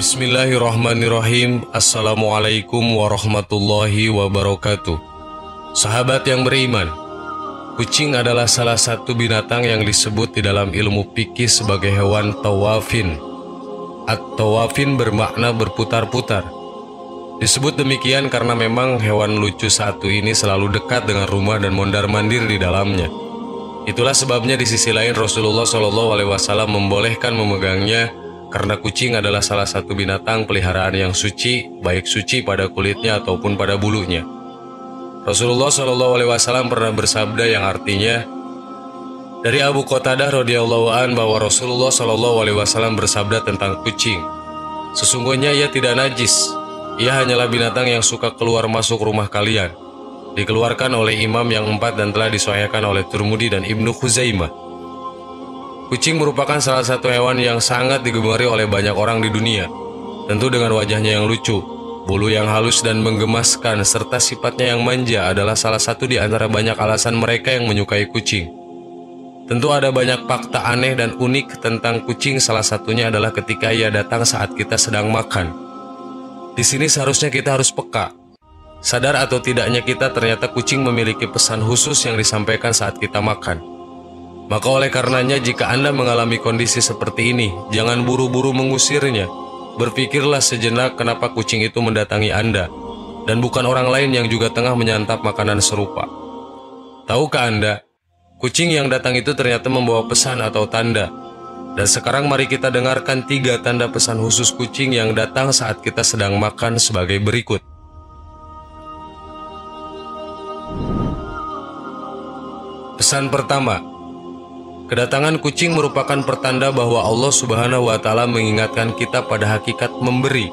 Bismillahirrahmanirrahim. Assalamualaikum warahmatullahi wabarakatuh. Sahabat yang beriman, kucing adalah salah satu binatang yang disebut di dalam ilmu fikih sebagai hewan tawafin. At-tawafin bermakna berputar-putar. Disebut demikian karena memang hewan lucu satu ini selalu dekat dengan rumah dan mondar-mandir di dalamnya. Itulah sebabnya di sisi lain Rasulullah SAW membolehkan memegangnya, karena kucing adalah salah satu binatang peliharaan yang suci, baik suci pada kulitnya ataupun pada bulunya. Rasulullah SAW pernah bersabda yang artinya, dari Abu Qatadah radhiyallahu an bahwa Rasulullah SAW bersabda tentang kucing, sesungguhnya ia tidak najis, ia hanyalah binatang yang suka keluar masuk rumah kalian. Dikeluarkan oleh imam yang 4 dan telah disahihkan oleh Tirmidzi dan Ibnu Khuzaimah. Kucing merupakan salah satu hewan yang sangat digemari oleh banyak orang di dunia. Tentu dengan wajahnya yang lucu, bulu yang halus dan menggemaskan, serta sifatnya yang manja adalah salah satu di antara banyak alasan mereka yang menyukai kucing. Tentu ada banyak fakta aneh dan unik tentang kucing, salah satunya adalah ketika ia datang saat kita sedang makan. Di sini seharusnya kita harus peka. Sadar atau tidaknya kita, ternyata kucing memiliki pesan khusus yang disampaikan saat kita makan. Maka oleh karenanya, jika Anda mengalami kondisi seperti ini, jangan buru-buru mengusirnya. Berpikirlah sejenak kenapa kucing itu mendatangi Anda, dan bukan orang lain yang juga tengah menyantap makanan serupa. Tahukah Anda, kucing yang datang itu ternyata membawa pesan atau tanda. Dan sekarang mari kita dengarkan 3 tanda pesan khusus kucing yang datang saat kita sedang makan sebagai berikut. Pesan pertama, kedatangan kucing merupakan pertanda bahwa Allah Subhanahu wa Ta'ala mengingatkan kita pada hakikat memberi.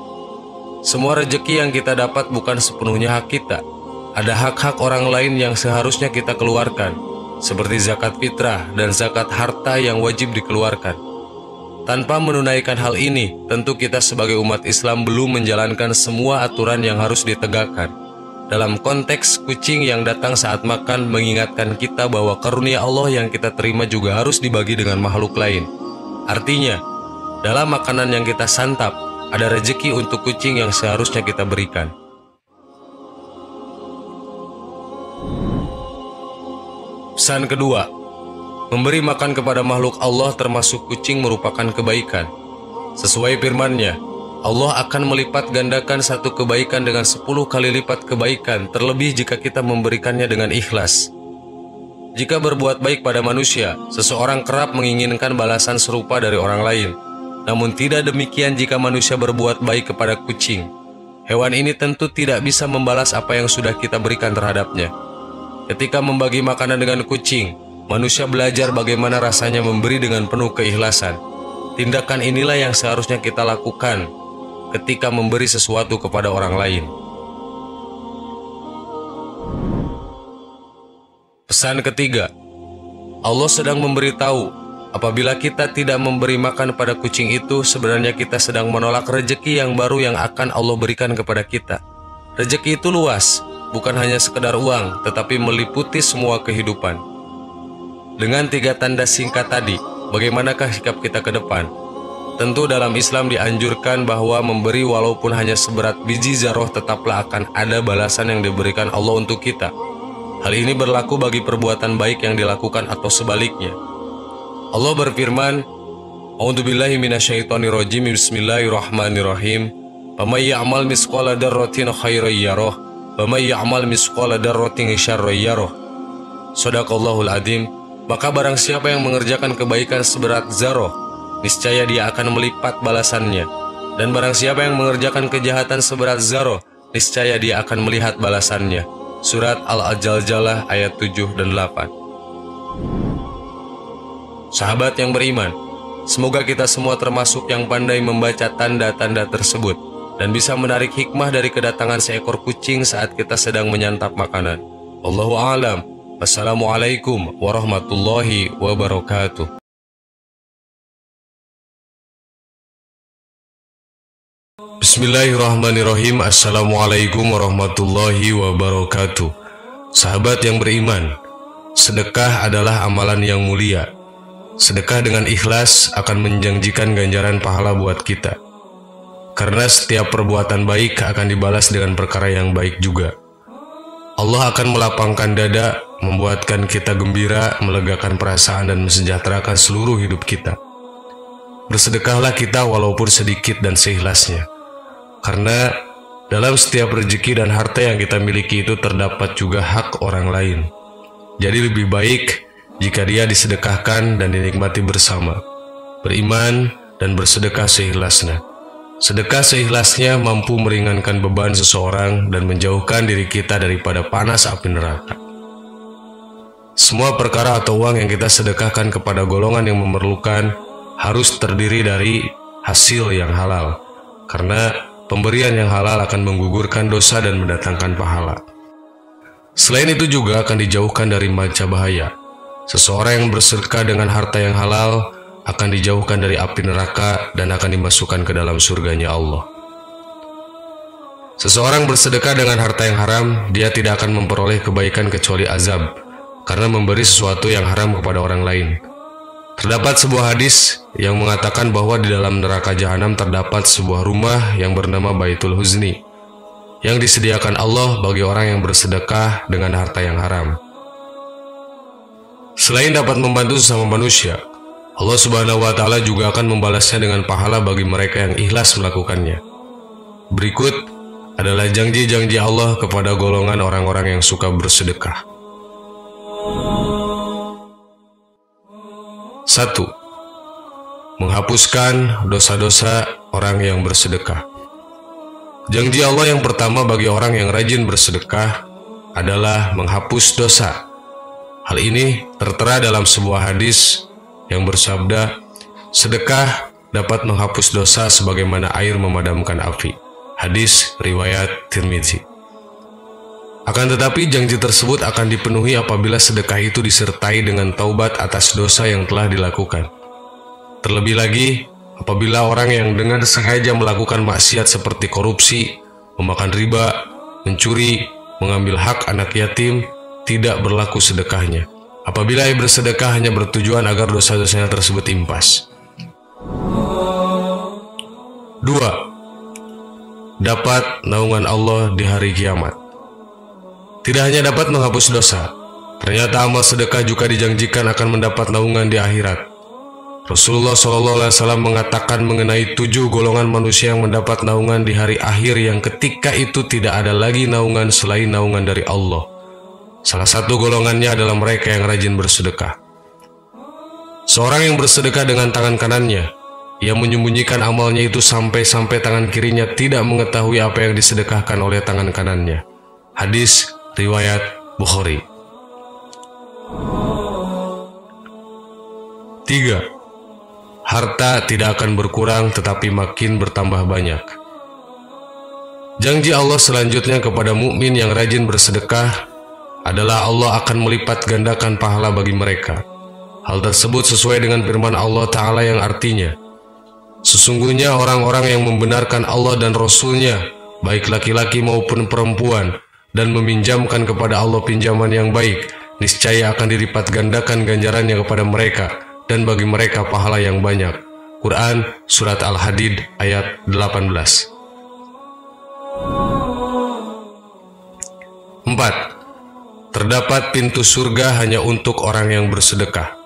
Semua rezeki yang kita dapat bukan sepenuhnya hak kita. Ada hak-hak orang lain yang seharusnya kita keluarkan, seperti zakat fitrah dan zakat harta yang wajib dikeluarkan. Tanpa menunaikan hal ini, tentu kita sebagai umat Islam belum menjalankan semua aturan yang harus ditegakkan. Dalam konteks, kucing yang datang saat makan mengingatkan kita bahwa karunia Allah yang kita terima juga harus dibagi dengan makhluk lain. Artinya, dalam makanan yang kita santap, ada rezeki untuk kucing yang seharusnya kita berikan. Pesan kedua, memberi makan kepada makhluk Allah termasuk kucing merupakan kebaikan. Sesuai firman-Nya, Allah akan melipat gandakan satu kebaikan dengan 10 kali lipat kebaikan, terlebih jika kita memberikannya dengan ikhlas. Jika berbuat baik pada manusia, seseorang kerap menginginkan balasan serupa dari orang lain. Namun tidak demikian jika manusia berbuat baik kepada kucing. Hewan ini tentu tidak bisa membalas apa yang sudah kita berikan terhadapnya. Ketika membagi makanan dengan kucing, manusia belajar bagaimana rasanya memberi dengan penuh keikhlasan. Tindakan inilah yang seharusnya kita lakukan ketika memberi sesuatu kepada orang lain. Pesan ketiga, Allah sedang memberitahu, apabila kita tidak memberi makan pada kucing itu, sebenarnya kita sedang menolak rezeki yang baru yang akan Allah berikan kepada kita. Rezeki itu luas, bukan hanya sekedar uang, tetapi meliputi semua kehidupan. Dengan 3 tanda singkat tadi, bagaimanakah sikap kita ke depan? Tentu dalam Islam dianjurkan bahwa memberi walaupun hanya seberat biji zarah tetaplah akan ada balasan yang diberikan Allah untuk kita. Hal ini berlaku bagi perbuatan baik yang dilakukan atau sebaliknya. Allah berfirman, A'udzubillahi minasyaitonirrajim, Bismillahirrahmanirrahim. Faman ya'mal misqala dzarratin khairan yarah, wa may ya'mal misqala dzarratin syarran yarah. Shadaqallahul adzim. Maka barang siapa yang mengerjakan kebaikan seberat zarah, niscaya dia akan melipat balasannya. Dan barang siapa yang mengerjakan kejahatan seberat zarah, niscaya dia akan melihat balasannya. Surat Al-Jaljalah ayat 7 dan 8. Sahabat yang beriman, semoga kita semua termasuk yang pandai membaca tanda-tanda tersebut dan bisa menarik hikmah dari kedatangan seekor kucing saat kita sedang menyantap makanan. Wallahu a'lam. Wassalamualaikum warahmatullahi wabarakatuh. Bismillahirrahmanirrahim. Assalamualaikum warahmatullahi wabarakatuh. Sahabat yang beriman, sedekah adalah amalan yang mulia. Sedekah dengan ikhlas akan menjanjikan ganjaran pahala buat kita. karena setiap perbuatan baik akan dibalas dengan perkara yang baik juga. Allah akan melapangkan dada, membuatkan kita gembira, melegakan perasaan dan mensejahterakan seluruh hidup kita. Bersedekahlah kita walaupun sedikit dan seikhlasnya, karena dalam setiap rezeki dan harta yang kita miliki itu terdapat juga hak orang lain. Jadi lebih baik jika dia disedekahkan dan dinikmati bersama. Beriman dan bersedekah seikhlasnya. Sedekah seikhlasnya mampu meringankan beban seseorang dan menjauhkan diri kita daripada panas api neraka. Semua perkara atau uang yang kita sedekahkan kepada golongan yang memerlukan harus terdiri dari hasil yang halal, karena pemberian yang halal akan menggugurkan dosa dan mendatangkan pahala. Selain itu juga akan dijauhkan dari manca bahaya. Seseorang yang bersedekah dengan harta yang halal akan dijauhkan dari api neraka dan akan dimasukkan ke dalam surganya Allah. Seseorang bersedekah dengan harta yang haram, dia tidak akan memperoleh kebaikan kecuali azab, karena memberi sesuatu yang haram kepada orang lain. Terdapat sebuah hadis yang mengatakan bahwa di dalam neraka jahanam terdapat sebuah rumah yang bernama Baitul Huzni, yang disediakan Allah bagi orang yang bersedekah dengan harta yang haram. Selain dapat membantu sesama manusia, Allah Subhanahu wa Ta'ala juga akan membalasnya dengan pahala bagi mereka yang ikhlas melakukannya. Berikut adalah janji-janji Allah kepada golongan orang-orang yang suka bersedekah. 1. Menghapuskan dosa-dosa orang yang bersedekah. Janji Allah yang pertama bagi orang yang rajin bersedekah adalah menghapus dosa. Hal ini tertera dalam sebuah hadis yang bersabda, sedekah dapat menghapus dosa sebagaimana air memadamkan api. Hadis riwayat Tirmidzi. Akan tetapi janji tersebut akan dipenuhi apabila sedekah itu disertai dengan taubat atas dosa yang telah dilakukan. Terlebih lagi apabila orang yang dengan sengaja melakukan maksiat seperti korupsi, memakan riba, mencuri, mengambil hak anak yatim, tidak berlaku sedekahnya. Apabila ia bersedekah hanya bertujuan agar dosa-dosanya tersebut impas. 2. Dapat naungan Allah di hari kiamat. Tidak hanya dapat menghapus dosa, ternyata amal sedekah juga dijanjikan akan mendapat naungan di akhirat. Rasulullah SAW mengatakan mengenai 7 golongan manusia yang mendapat naungan di hari akhir yang ketika itu tidak ada lagi naungan selain naungan dari Allah. Salah satu golongannya adalah mereka yang rajin bersedekah. Seorang yang bersedekah dengan tangan kanannya, ia menyembunyikan amalnya itu sampai-sampai tangan kirinya tidak mengetahui apa yang disedekahkan oleh tangan kanannya. Hadis riwayat Bukhari. 3. Harta tidak akan berkurang tetapi makin bertambah banyak. Janji Allah selanjutnya kepada mukmin yang rajin bersedekah adalah Allah akan melipat gandakan pahala bagi mereka. Hal tersebut sesuai dengan firman Allah Ta'ala yang artinya, sesungguhnya orang-orang yang membenarkan Allah dan Rasul-Nya, baik laki-laki maupun perempuan, dan meminjamkan kepada Allah pinjaman yang baik, niscaya akan dilipat gandakan ganjarannya kepada mereka, dan bagi mereka pahala yang banyak. Quran Surat Al-Hadid ayat 18. 4. Terdapat pintu surga hanya untuk orang yang bersedekah.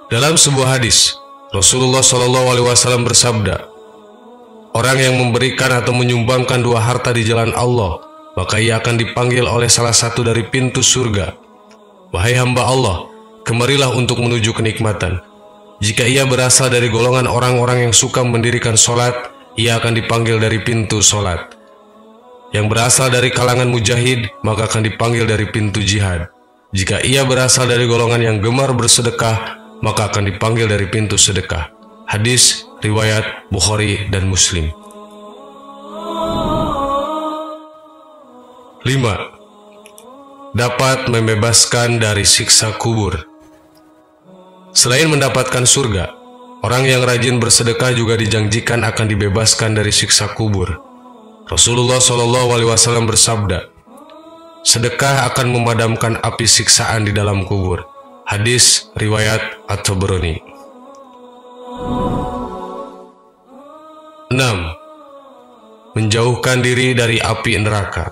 Dalam sebuah hadis, Rasulullah SAW bersabda, orang yang memberikan atau menyumbangkan 2 harta di jalan Allah, maka ia akan dipanggil oleh salah satu dari pintu surga. Wahai hamba Allah, kemarilah untuk menuju kenikmatan. Jika ia berasal dari golongan orang-orang yang suka mendirikan sholat, ia akan dipanggil dari pintu sholat. Yang berasal dari kalangan mujahid, maka akan dipanggil dari pintu jihad. Jika ia berasal dari golongan yang gemar bersedekah, maka akan dipanggil dari pintu sedekah. Hadis riwayat Bukhari dan Muslim. 5. Dapat membebaskan dari siksa kubur. Selain mendapatkan surga, orang yang rajin bersedekah juga dijanjikan akan dibebaskan dari siksa kubur. Rasulullah SAW bersabda, sedekah akan memadamkan api siksaan di dalam kubur. Hadis riwayat At-Tabrani. 6. menjauhkan diri dari api neraka.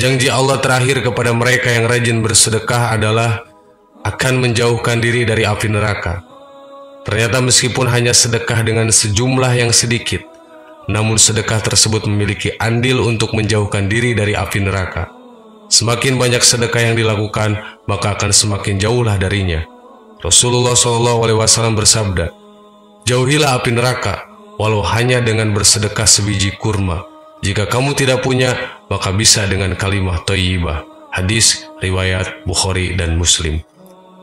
Janji Allah terakhir kepada mereka yang rajin bersedekah adalah akan menjauhkan diri dari api neraka. Ternyata meskipun hanya sedekah dengan sejumlah yang sedikit, namun sedekah tersebut memiliki andil untuk menjauhkan diri dari api neraka. Semakin banyak sedekah yang dilakukan, maka akan semakin jauhlah darinya. Rasulullah SAW bersabda, "Jauhilah api neraka, walau hanya dengan bersedekah sebiji kurma. Jika kamu tidak punya, maka bisa dengan kalimah thayyibah." Hadis riwayat Bukhari dan Muslim.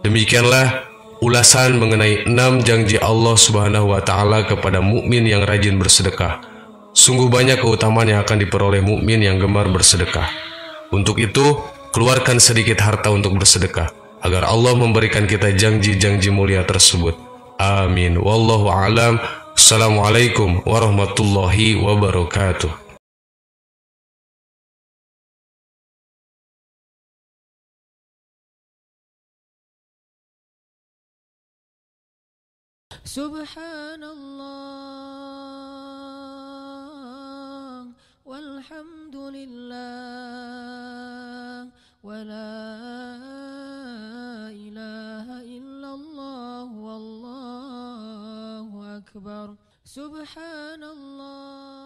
Demikianlah ulasan mengenai 6 janji Allah Subhanahu wa taala kepada mukmin yang rajin bersedekah. Sungguh banyak keutamaan yang akan diperoleh mukmin yang gemar bersedekah. Untuk itu, keluarkan sedikit harta untuk bersedekah agar Allah memberikan kita janji-janji mulia tersebut. Amin. Wallahu a'lam. Assalamualaikum warahmatullahi wabarakatuh. Subhanallah walhamdulillah wa la ilaha illallah wallahu akbar. Subhanallah.